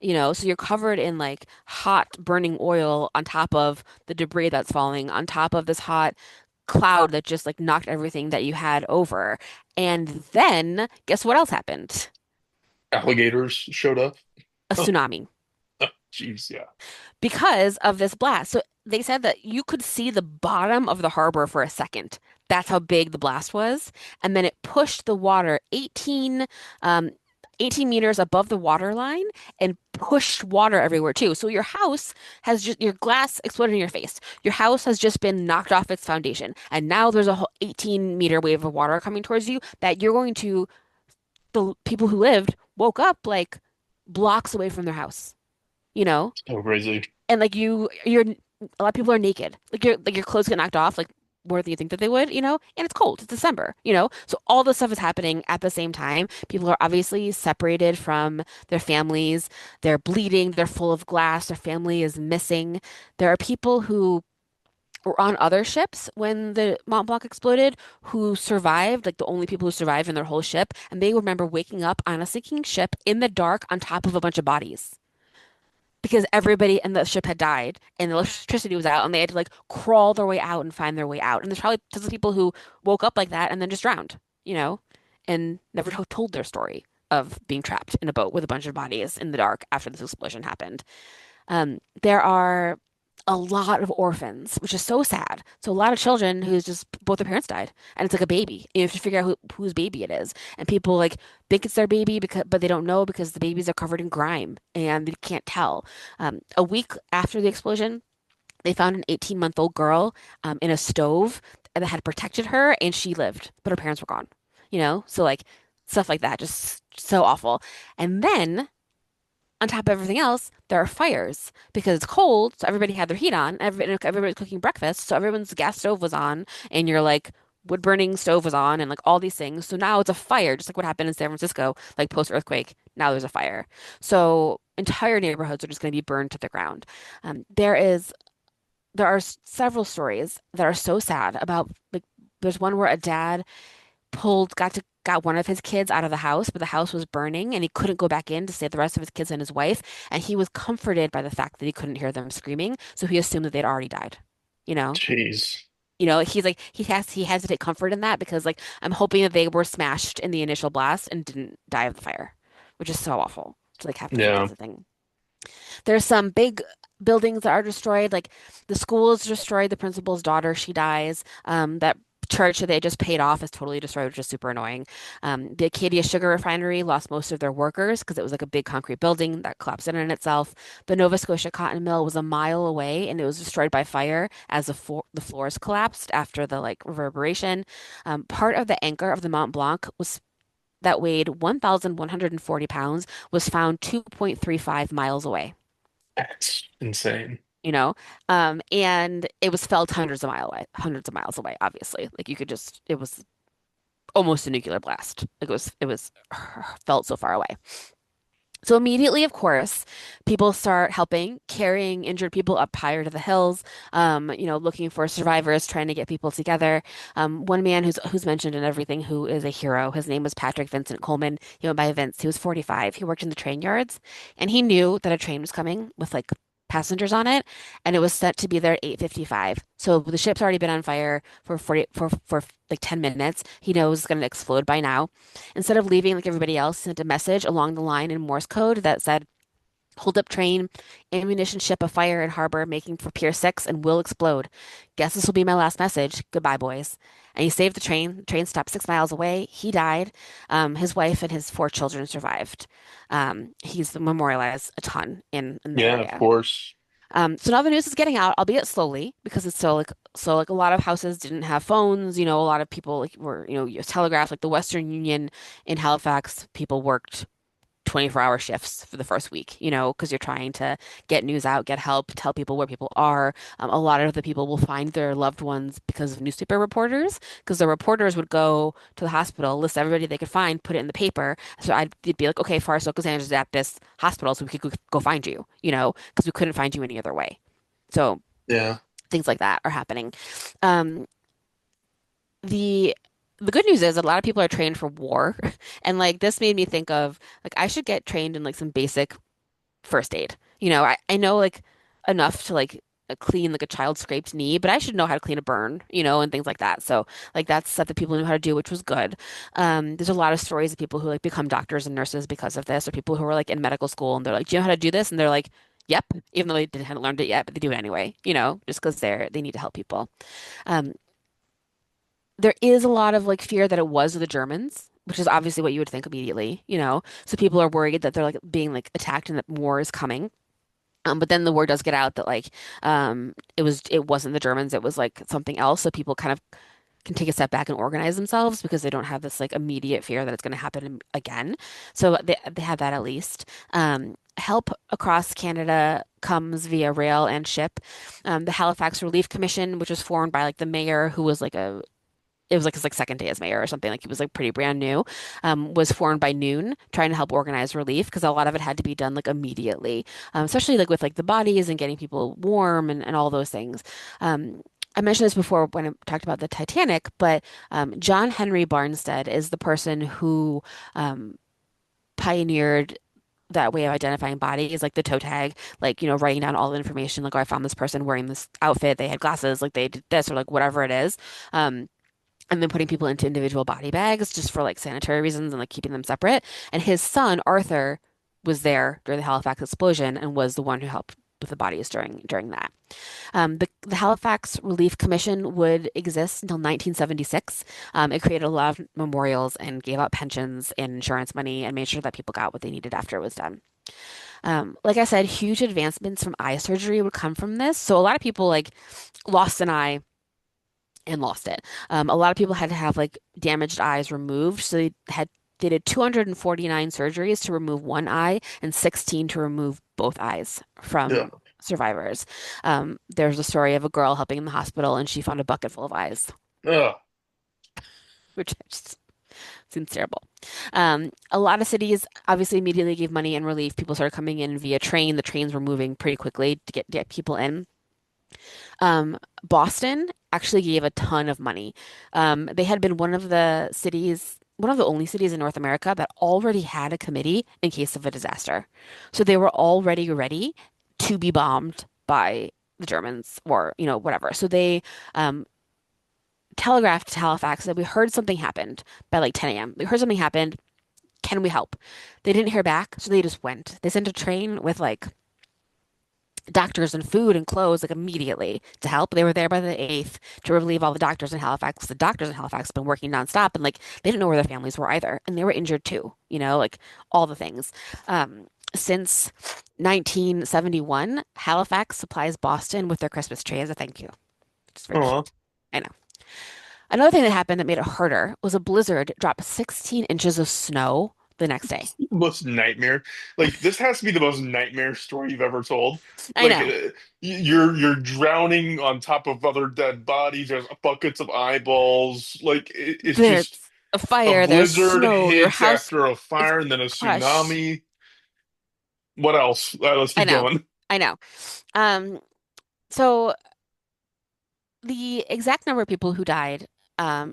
so you're covered in like hot burning oil on top of the debris that's falling, on top of this hot cloud that just like knocked everything that you had over. And then guess what else happened?
Alligators showed up.
A tsunami
Jeez, yeah.
because of this blast. So they said that you could see the bottom of the harbor for a second. That's how big the blast was. And then it pushed the water 18 meters above the water line and pushed water everywhere too. So your house has just, your glass exploded in your face. Your house has just been knocked off its foundation. And now there's a whole 18-meter wave of water coming towards you that the people who lived woke up like blocks away from their house, you know?
So crazy.
And like you're a lot of people are naked. Like your clothes get knocked off, like more than you think that they would, and it's cold. It's December. So all this stuff is happening at the same time. People are obviously separated from their families. They're bleeding. They're full of glass. Their family is missing. There are people who were on other ships when the Mont Blanc exploded who survived, like the only people who survived in their whole ship. And they remember waking up on a sinking ship in the dark on top of a bunch of bodies because everybody in the ship had died and the electricity was out and they had to like crawl their way out and find their way out. And there's probably tons of people who woke up like that and then just drowned, and never told their story of being trapped in a boat with a bunch of bodies in the dark after this explosion happened. There are a lot of orphans, which is so sad. So a lot of children who's just both their parents died, and it's like a baby. You have to figure out whose baby it is, and people like think it's their baby because, but they don't know because the babies are covered in grime and they can't tell. A week after the explosion, they found an 18-month-old girl in a stove that had protected her, and she lived, but her parents were gone. So like stuff like that, just so awful. And then on top of everything else, there are fires because it's cold. So everybody had their heat on. Everybody's cooking breakfast. So everyone's gas stove was on, and your like wood burning stove was on, and like all these things. So now it's a fire, just like what happened in San Francisco, like post earthquake. Now there's a fire. So entire neighborhoods are just going to be burned to the ground. There are several stories that are so sad about like there's one where a dad got one of his kids out of the house, but the house was burning and he couldn't go back in to save the rest of his kids and his wife. And he was comforted by the fact that he couldn't hear them screaming, so he assumed that they'd already died. You know?
Jeez.
He's like he has to take comfort in that because like I'm hoping that they were smashed in the initial blast and didn't die of the fire, which is so awful to like have to think
Yeah.
as a thing. There's some big buildings that are destroyed. Like the school is destroyed. The principal's daughter, she dies. That church that they just paid off is totally destroyed, which is super annoying. The Acadia Sugar Refinery lost most of their workers because it was like a big concrete building that collapsed in on itself. The Nova Scotia cotton mill was a mile away and it was destroyed by fire as the floors collapsed after the like reverberation. Part of the anchor of the Mont Blanc was that weighed 1,140 pounds was found 2.35 miles away,
That's insane.
you know? And it was felt hundreds of miles away, obviously. Like you could just, it was almost a nuclear blast. Like it was felt so far away. So immediately, of course, people start helping, carrying injured people up higher to the hills, looking for survivors, trying to get people together. One man who's mentioned in everything who is a hero, his name was Patrick Vincent Coleman. He went by Vince. He was 45. He worked in the train yards, and he knew that a train was coming with like passengers on it, and it was set to be there at 8:55. So the ship's already been on fire for 40 for like 10 minutes. He knows it's going to explode by now. Instead of leaving like everybody else, he sent a message along the line in Morse code that said, "Hold up train, ammunition ship afire in harbor making for Pier 6 and will explode. Guess this will be my last message. Goodbye, boys." And he saved the train. The train stopped 6 miles away. He died. His wife and his four children survived. He's memorialized a ton in the
Yeah, of
area.
course.
So now the news is getting out, albeit slowly, because it's so like a lot of houses didn't have phones. A lot of people like were telegraphed. Like the Western Union in Halifax, people worked 24-hour shifts for the first week, because you're trying to get news out, get help, tell people where people are. A lot of the people will find their loved ones because of newspaper reporters, because the reporters would go to the hospital, list everybody they could find, put it in the paper. So they'd be like, okay, Farsal Cassandра's at this hospital, so we could go find you, because we couldn't find you any other way. So
Yeah.
things like that are happening. Um, the the good news is that a lot of people are trained for war, and like this made me think of like I should get trained in like some basic first aid. I know like enough to like clean like a child scraped knee, but I should know how to clean a burn, and things like that. So like that's stuff that people knew how to do, which was good. There's a lot of stories of people who like become doctors and nurses because of this, or people who are like in medical school and they're like, "Do you know how to do this?" And they're like, "Yep," even though they didn't hadn't learned it yet, but they do it anyway, just because they need to help people. Um, there is a lot of like fear that it was the Germans, which is obviously what you would think immediately, So people are worried that they're like being like attacked and that war is coming. But then the word does get out that like it wasn't the Germans, it was like something else. So people kind of can take a step back and organize themselves because they don't have this like immediate fear that it's going to happen again. So they have that at least. Help across Canada comes via rail and ship. The Halifax Relief Commission, which was formed by like the mayor, who was like a it was like his like second day as mayor or something. Like he was like pretty brand new. Was formed by noon, trying to help organize relief because a lot of it had to be done like immediately, especially like with like the bodies and getting people warm and all those things. Um, I mentioned this before when I talked about the Titanic, but John Henry Barnstead is the person who pioneered that way of identifying bodies, like the toe tag, like, writing down all the information, like, oh, I found this person wearing this outfit, they had glasses, like they did this, or like whatever it is. Um, and then putting people into individual body bags just for like sanitary reasons and like keeping them separate. And his son, Arthur, was there during the Halifax explosion and was the one who helped with the bodies during that. The Halifax Relief Commission would exist until 1976. It created a lot of memorials and gave out pensions and insurance money and made sure that people got what they needed after it was done. Like I said, huge advancements from eye surgery would come from this. So a lot of people like lost an eye and lost it. A lot of people had to have like damaged eyes removed. So they did 249 surgeries to remove one eye and 16 to remove both eyes
Yeah.
from survivors. There's a story of a girl helping in the hospital and she found a bucket full of eyes,
Ugh.
which just seems terrible. A lot of cities obviously immediately gave money and relief. People started coming in via train. The trains were moving pretty quickly to get people in. Boston actually gave a ton of money. They had been one of the only cities in North America that already had a committee in case of a disaster. So they were already ready to be bombed by the Germans or, whatever. So they telegraphed to Halifax that we heard something happened by like 10 a.m. We heard something happened. Can we help? They didn't hear back, so they just went. They sent a train with like doctors and food and clothes like immediately to help. They were there by the 8th to relieve all the doctors in Halifax. The doctors in Halifax have been working nonstop and like they didn't know where their families were either. And they were injured too, like all the things. Since 1971, Halifax supplies Boston with their Christmas tree as a thank you. It's very
Oh,
cute. I know. Another thing that happened that made it harder was a blizzard dropped 16 inches of snow the next day.
most nightmare. Like this has to be the most nightmare story you've ever told.
I
Like
know.
you're drowning on top of other dead bodies. There's buckets of eyeballs. Like it's
There's
just
a
a
fire, there's
blizzard
snow, your
hits
house
after a
is
fire and then a
crushed.
tsunami. What else? Let's
I
keep
know.
going.
I know. Um, so the exact number of people who died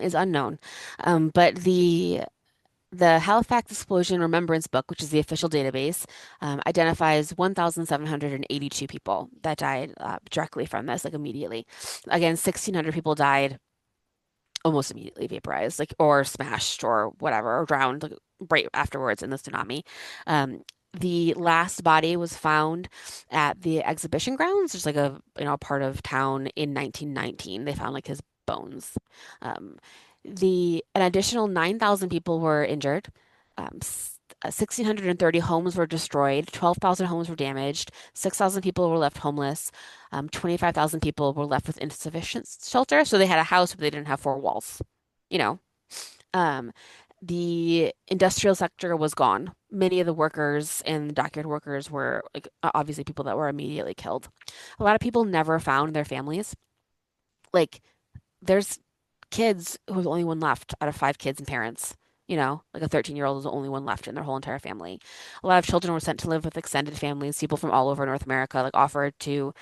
is unknown. But the Halifax Explosion Remembrance Book, which is the official database, identifies 1,782 people that died directly from this, like immediately. Again, 1,600 people died almost immediately vaporized, like or smashed or whatever, or drowned like, right afterwards in the tsunami. The last body was found at the exhibition grounds, just like a part of town in 1919. They found like his bones. Um, the an additional 9,000 people were injured. 1,630 homes were destroyed. 12,000 homes were damaged. 6,000 people were left homeless. 25,000 people were left with insufficient shelter. So they had a house, but they didn't have four walls. You know, um, the industrial sector was gone. Many of the workers and dockyard workers were like obviously people that were immediately killed. A lot of people never found their families. Like there's kids who was the only one left out of five kids and parents. Like a 13-year-old was the only one left in their whole entire family. A lot of children were sent to live with extended families. People from all over North America like offered to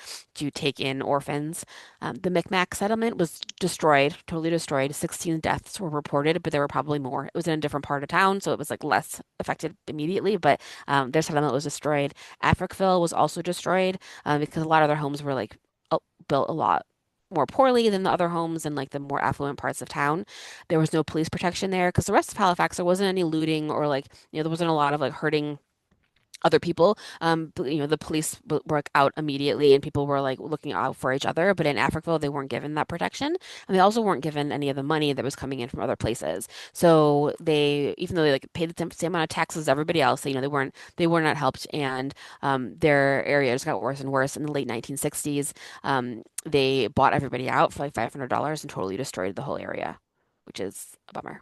take in orphans. The Micmac settlement was destroyed, totally destroyed. 16 deaths were reported, but there were probably more. It was in a different part of town, so it was like less affected immediately, but their settlement was destroyed. Africville was also destroyed because a lot of their homes were like built a lot more poorly than the other homes in like the more affluent parts of town. There was no police protection there because the rest of Halifax, there wasn't any looting or like, there wasn't a lot of like hurting other people. But, the police were like, out immediately and people were like looking out for each other. But in Africville, they weren't given that protection. And they also weren't given any of the money that was coming in from other places. So even though they like paid the same amount of taxes as everybody else, they were not helped. And their area just got worse and worse in the late 1960s. They bought everybody out for like $500 and totally destroyed the whole area, which is a bummer.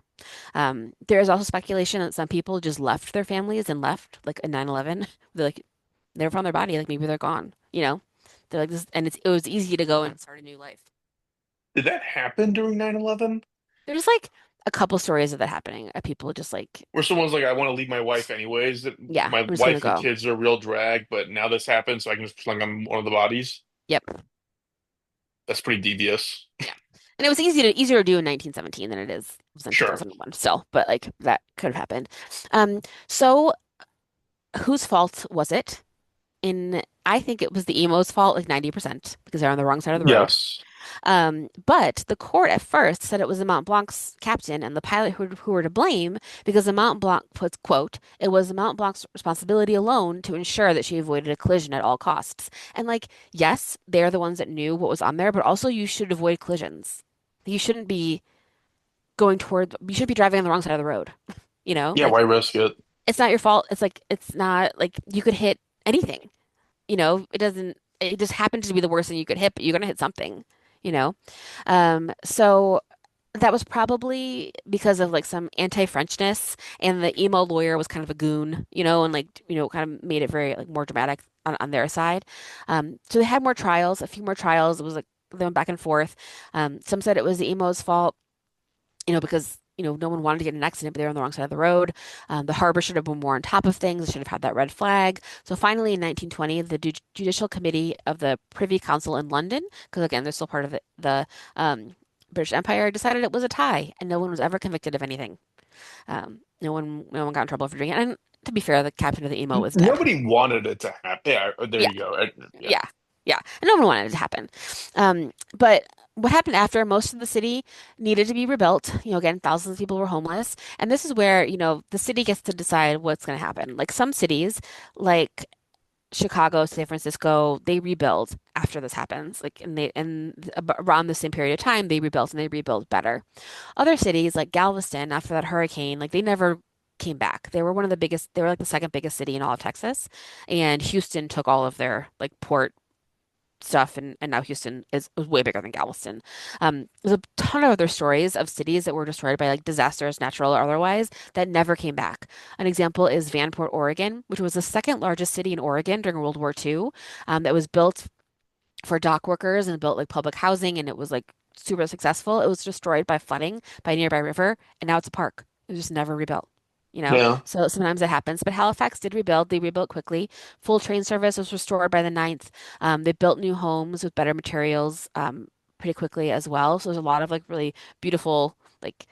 There is also speculation that some people just left their families and left, like in 9/11. They're like, Never found their body. Like maybe they're gone, you know? They're like this, and it was easy to go and start a new life.
Did that happen during 9/11?
There's like a couple stories of that happening. Of people just like,
Where someone's like, I want to leave my wife anyways. That
yeah,
my
I'm just gonna
wife and
go.
kids are a real drag, but now this happened, so I can just plug on one of the bodies.
Yep.
That's pretty devious.
Yeah. And it was easier to do in 1917 than it was in
Sure.
2001 still, but like that could have happened. So whose fault was it? I think it was the emo's fault, like 90%, because they're on the wrong side of the road.
Yes.
But the court at first said it was the Mont Blanc's captain and the pilot who were to blame because the Mont Blanc puts, quote, it was the Mont Blanc's responsibility alone to ensure that she avoided a collision at all costs. And like, yes, they're the ones that knew what was on there, but also you should avoid collisions. You shouldn't be you should be driving on the wrong side of the road. You know,
Yeah,
like
why risk it?
it's not your fault. It's like, it's not like you could hit anything. It just happens to be the worst thing you could hit, but you're gonna hit something, you know? So that was probably because of like some anti-Frenchness, and the emo lawyer was kind of a goon, and like, kind of made it very like more dramatic on their side. So they had more trials, a few more trials. It was like they went back and forth. Some said it was the emo's fault, because no one wanted to get in an accident, but they were on the wrong side of the road. The harbor should have been more on top of things. They should have had that red flag. So finally, in 1920, the Judicial Committee of the Privy Council in London, because again, they're still part of the British Empire, decided it was a tie, and no one was ever convicted of anything. No one got in trouble for doing it. And to be fair, the captain of the emo was dead.
Nobody wanted it to happen. Yeah, there
Yeah,
you go. Yeah.
yeah, yeah. And no one wanted it to happen. But what happened after, most of the city needed to be rebuilt. Again, thousands of people were homeless. And this is where, the city gets to decide what's going to happen. Like some cities, like Chicago, San Francisco, they rebuild after this happens. Like, around the same period of time, they rebuilt and they rebuild better. Other cities like Galveston, after that hurricane, like they never came back. They were like the second biggest city in all of Texas. And Houston took all of their like port stuff, and now Houston is way bigger than Galveston. There's a ton of other stories of cities that were destroyed by like disasters, natural or otherwise, that never came back. An example is Vanport, Oregon, which was the second largest city in Oregon during World War II, that was built for dock workers and built like public housing, and it was like super successful. It was destroyed by flooding by a nearby river, and now it's a park. It was just never rebuilt.
Yeah.
So sometimes that happens. But Halifax did rebuild. They rebuilt quickly. Full train service was restored by the ninth. They built new homes with better materials pretty quickly as well. So there's a lot of like really beautiful like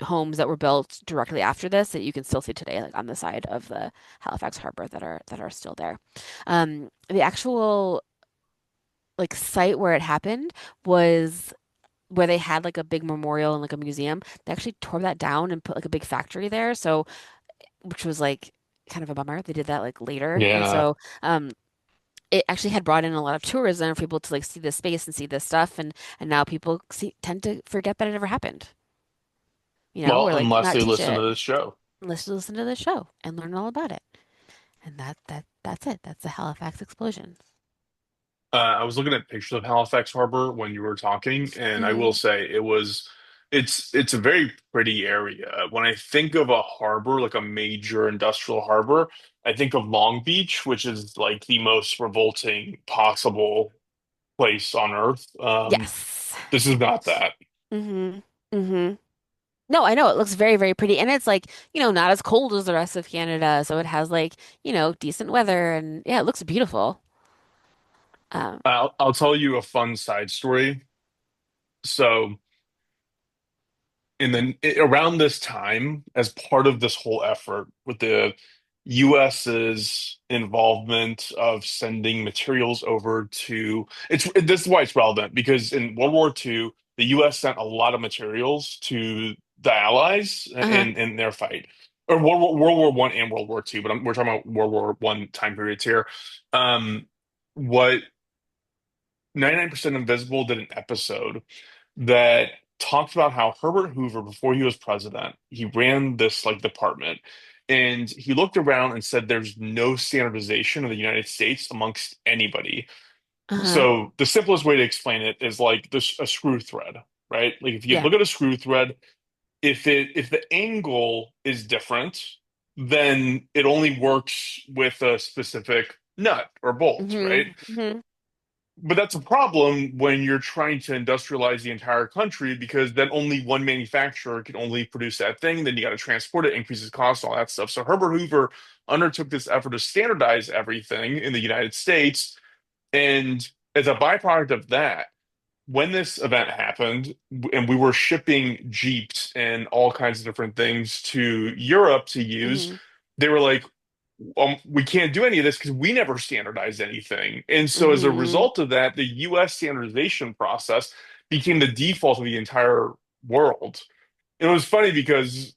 homes that were built directly after this that you can still see today, like on the side of the Halifax Harbor, that are still there. The actual like site where it happened was where they had like a big memorial and like a museum. They actually tore that down and put like a big factory there. So, which was like kind of a bummer. They did that like later. And
Yeah.
so it actually had brought in a lot of tourism for people to like see this space and see this stuff. And now people tend to forget that it ever happened,
Well,
or like
unless
not
they
teach
listen to
it
this show.
unless you listen to the show and learn all about it. And that's it. That's the Halifax explosion.
I was looking at pictures of Halifax Harbor when you were talking, and I will
Hmm.
say it's a very pretty area. When I think of a harbor, like a major industrial harbor, I think of Long Beach, which is like the most revolting possible place on earth.
Yes.
This is not that.
Hmm. Hmm. No, I know it looks very, very pretty. And it's like, not as cold as the rest of Canada. So it has like, decent weather, and yeah, it looks beautiful. Um,
I'll tell you a fun side story. So around this time, as part of this whole effort with the US's involvement of sending materials over to this is why it's relevant because in World War II, the US sent a lot of materials to the Allies
uh-huh.
in their fight. Or World War I and World War II, but we're talking about World War One time periods here. What 99% Invisible did an episode that talked about how Herbert Hoover, before he was president, he ran this like department, and he looked around and said, "There's no standardization in the United States amongst anybody."
Uh-huh.
So the simplest way to explain it is like this a screw thread, right? Like if you
Yeah.
look at a screw thread, if the angle is different, then it only works with a specific nut or bolt, right?
Hmm. Hmm.
But that's a problem when you're trying to industrialize the entire country because then only one manufacturer can only produce that thing. Then you got to transport it, increases cost, all that stuff. So Herbert Hoover undertook this effort to standardize everything in the United States. And as a byproduct of that, when this event happened and we were shipping Jeeps and all kinds of different things to Europe to use,
Hmm.
they were like, we can't do any of this because we never standardized anything. And so as a
Hmm.
result of that, the US standardization process became the default of the entire world. And it was funny because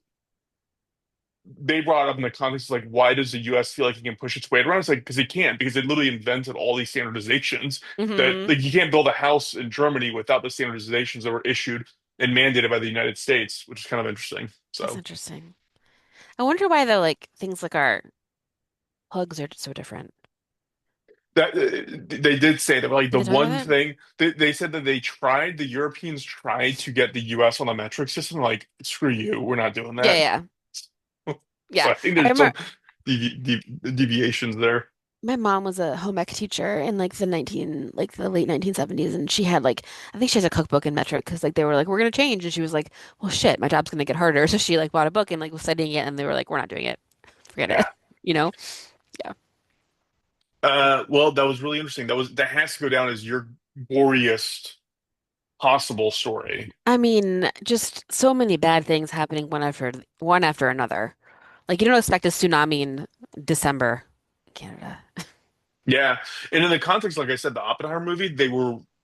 they brought up in the context like, why does the US feel like it can push its weight around? It's like, because it can't, because it literally invented all these standardizations that
Hmm.
like you can't build a house in Germany without the standardizations that were issued and mandated by the United States, which is kind of interesting.
That's
So
interesting. I wonder why though, like things like our hugs are so different.
that they did say that like
Did
the
they talk about
one
that?
thing they said that the Europeans tried to get the US on the metric system, like screw you, we're not doing
Yeah,
that.
yeah,
So
yeah.
I think
I
there's
remember
some deviations there.
my mom was a home ec teacher in like the late 1970s, and she had like I think she has a cookbook in metric because like they were like we're gonna change, and she was like, well, shit, my job's gonna get harder, so she like bought a book and like was studying it, and they were like, we're not doing it, forget it,
Yeah.
you know? Yeah.
Well, that was really interesting. That has to go down as your goriest possible story.
I mean, just so many bad things happening one after another. Like you don't expect a tsunami in December in Canada.
Yeah, and in the context, like I said, the Oppenheimer movie,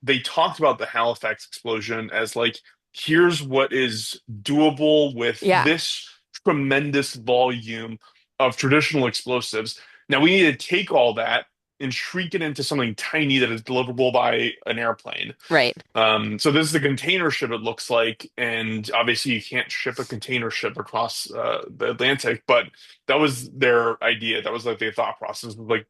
they talked about the Halifax explosion as like, here's what is doable with
Yeah,
this tremendous volume of traditional explosives. Now we need to take all that and shrink it into something tiny that is deliverable by an airplane.
right.
So this is the container ship it looks like, and obviously you can't ship a container ship across the Atlantic, but that was their idea. That was like their thought process. Like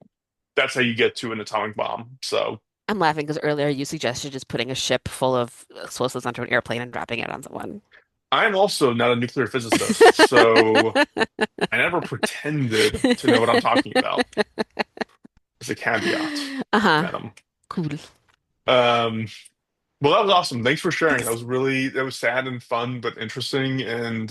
that's how you get to an atomic bomb. So
I'm laughing because earlier you suggested just putting a ship full of explosives onto an airplane and dropping it on someone.
I'm also not a nuclear physicist, so I never pretended to know what I'm talking about. As a caveat,
Uh-huh.
madam.
Cool.
Um, well, that was awesome. Thanks for sharing.
Thanks.
That was sad and fun, but interesting. And,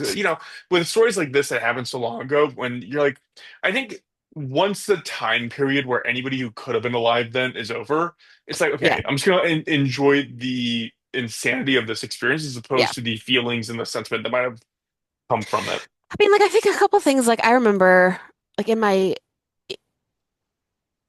with stories like this that happened so long ago, when you're like, I think once the time period where anybody who could have been alive then is over, it's like,
Yeah.
okay, I'm just going to enjoy the insanity of this experience as
Yeah.
opposed to the feelings and the sentiment that might have come from it.
I mean, like I think a couple things like I remember like in my e-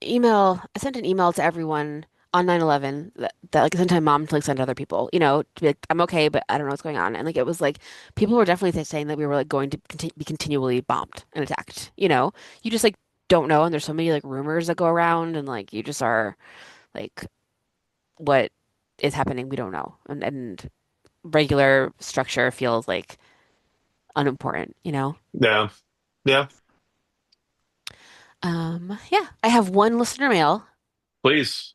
email, I sent an email to everyone on 9/11 that like I sent to my mom to like send to other people, to be like, I'm okay, but I don't know what's going on. And like it was like people were definitely saying that we were like going to be continually bombed and attacked, you know? You just like don't know, and there's so many like rumors that go around, and like you just are like what is happening, we don't know. And regular structure feels like unimportant, you know?
Yeah. Yeah.
Yeah, I have one listener mail.
Please.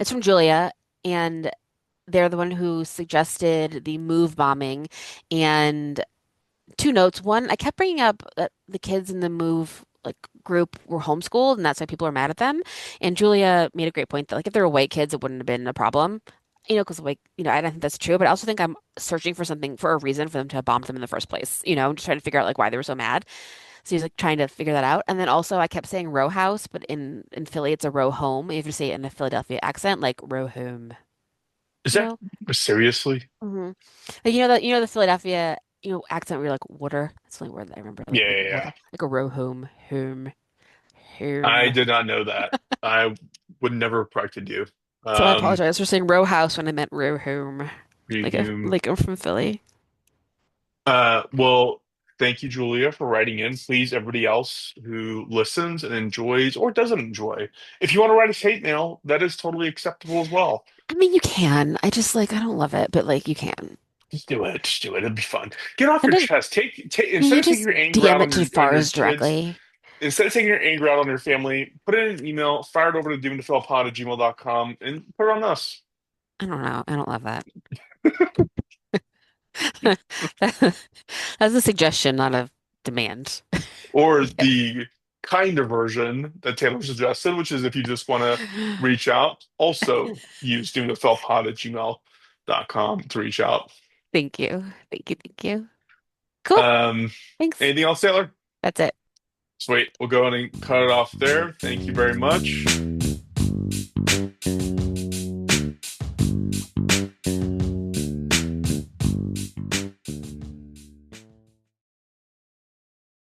It's from Julia, and they're the one who suggested the move bombing. And two notes. One, I kept bringing up that the kids in the move like group were homeschooled, and that's why people are mad at them. And Julia made a great point that like if they were white kids, it wouldn't have been a problem. Because like, I don't think that's true, but I also think I'm searching for something for a reason for them to have bombed them in the first place. I'm just trying to figure out like why they were so mad. So he's like trying to figure that out. And then also I kept saying row house, but in Philly it's a row home. You have to say it in a Philadelphia accent, like row home.
Is
You
that
know?
seriously?
Hmm. Like the Philadelphia, accent where you're like water. That's the only word that I remember,
Yeah,
like
yeah, yeah.
water. Like a row home, home,
I
home.
did not know that. I would never have corrected you.
So I
Um,
apologize for saying row house when I meant row home.
Rehume.
Like I'm from Philly.
Well, thank you, Julia, for writing in. Please, everybody else who listens and enjoys or doesn't enjoy, if you want to write us hate mail, that is totally acceptable as well.
I mean, you can. I just like I don't love it, but like you can.
Just do it. Just do it. It'll be fun. Get off
And
your
then
chest.
can
Instead
you
of taking
just
your anger
DM
out
it to
on your
Fars
kids,
directly?
instead of taking your anger out on your family, put it in an email, fire it over to doomtofellpod@gmail.com, and put it on us.
I don't know. I don't love that. That's a suggestion, not a demand.
Or
Yep.
the kinder version that Taylor suggested, which is if you just want to reach out, also use doomtofelpod@gmail.com to reach out.
Thank you. Thank you. Thank you. Cool.
Um,
Thanks.
Anything else, Taylor?
That's it.
Sweet. We'll go ahead and cut it off there. Thank you very much.